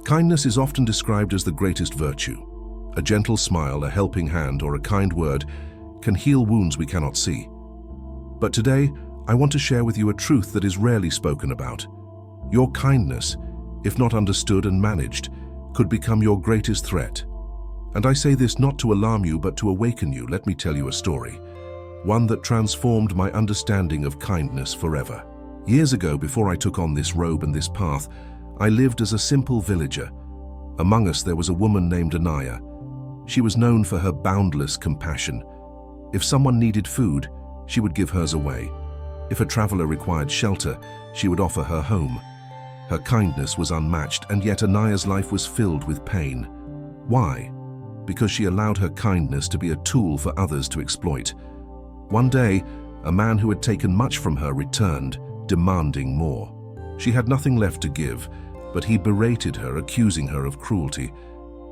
Kindness is often described as the greatest virtue. A gentle smile, a helping hand, or a kind word can heal wounds we cannot see. But today, I want to share with you a truth that is rarely spoken about. Your kindness, if not understood and managed, could become your greatest threat. And I say this not to alarm you, but to awaken you. Let me tell you a story, one that transformed my understanding of kindness forever. Years ago, before I took on this robe and this path, I lived as a simple villager. Among us there was a woman named Anaya. She was known for her boundless compassion. If someone needed food, she would give hers away. If a traveler required shelter, she would offer her home. Her kindness was unmatched, and yet Anaya's life was filled with pain. Why? Because she allowed her kindness to be a tool for others to exploit. One day, a man who had taken much from her returned, demanding more. She had nothing left to give, but he berated her, accusing her of cruelty.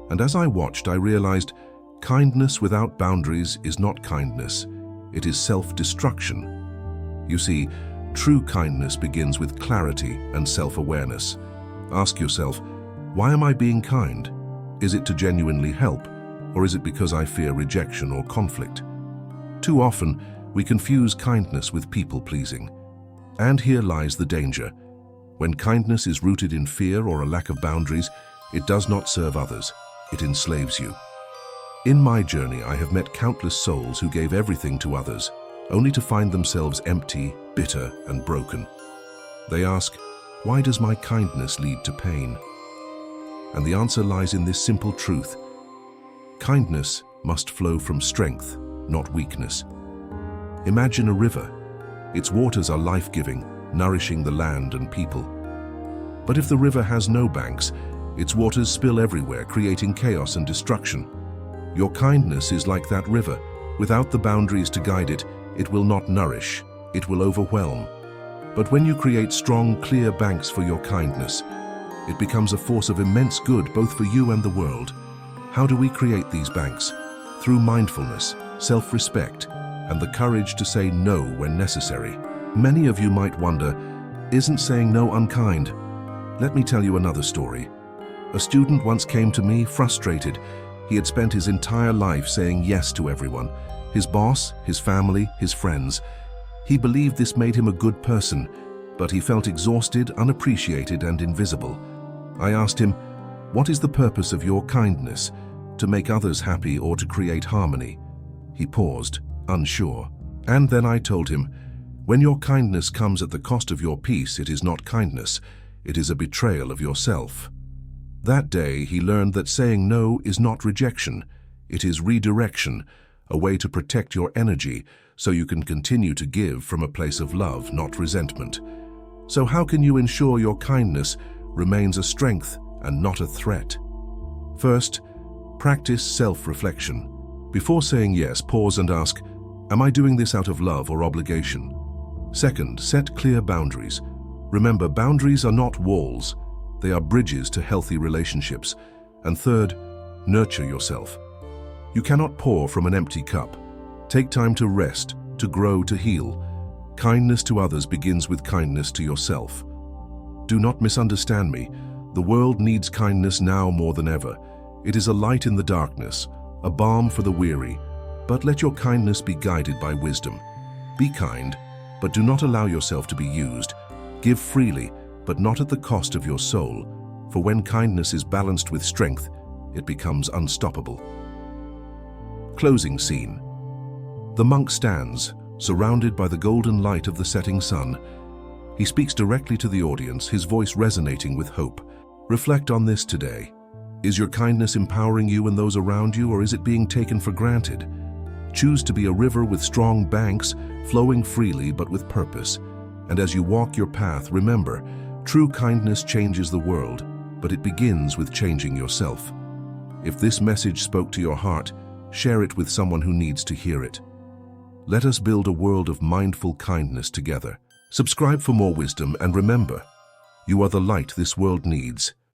And as I watched, I realized kindness without boundaries is not kindness. It is self-destruction. You see, true kindness begins with clarity and self-awareness. Ask yourself, why am I being kind? Is it to genuinely help, or is it because I fear rejection or conflict? Too often, we confuse kindness with people-pleasing. And here lies the danger. When kindness is rooted in fear or a lack of boundaries, it does not serve others. It enslaves you. In my journey, I have met countless souls who gave everything to others, only to find themselves empty, bitter, and broken. They ask, why does my kindness lead to pain? And the answer lies in this simple truth. Kindness must flow from strength, not weakness. Imagine a river. Its waters are life-giving, nourishing the land and people. But if the river has no banks, its waters spill everywhere, creating chaos and destruction. Your kindness is like that river. Without the boundaries to guide it, it will not nourish, it will overwhelm. But when you create strong, clear banks for your kindness, it becomes a force of immense good both for you and the world. How do we create these banks? Through mindfulness, self-respect, and the courage to say no when necessary. Many of you might wonder, isn't saying no unkind? Let me tell you another story. A student once came to me frustrated. He had spent his entire life saying yes to everyone, his boss, his family, his friends. He believed this made him a good person, but he felt exhausted, unappreciated, and invisible. I asked him, what is the purpose of your kindness? To make others happy or to create harmony? He paused, unsure. And then I told him, when your kindness comes at the cost of your peace, it is not kindness, it is a betrayal of yourself. That day, he learned that saying no is not rejection, it is redirection, a way to protect your energy so you can continue to give from a place of love, not resentment. So how can you ensure your kindness remains a strength and not a threat? First, practice self-reflection. Before saying yes, pause and ask, am I doing this out of love or obligation? Second, set clear boundaries. Remember, boundaries are not walls. They are bridges to healthy relationships. And third, nurture yourself. You cannot pour from an empty cup. Take time to rest, to grow, to heal. Kindness to others begins with kindness to yourself. Do not misunderstand me. The world needs kindness now more than ever. It is a light in the darkness, a balm for the weary. But let your kindness be guided by wisdom. Be kind, but do not allow yourself to be used. Give freely, but not at the cost of your soul. For when kindness is balanced with strength, it becomes unstoppable. Closing scene. The monk stands, surrounded by the golden light of the setting sun. He speaks directly to the audience, his voice resonating with hope. Reflect on this today. Is your kindness empowering you and those around you, or is it being taken for granted? Choose to be a river with strong banks, flowing freely but with purpose. And as you walk your path, remember, true kindness changes the world, but it begins with changing yourself. If this message spoke to your heart, share it with someone who needs to hear it. Let us build a world of mindful kindness together. Subscribe for more wisdom, and remember, you are the light this world needs.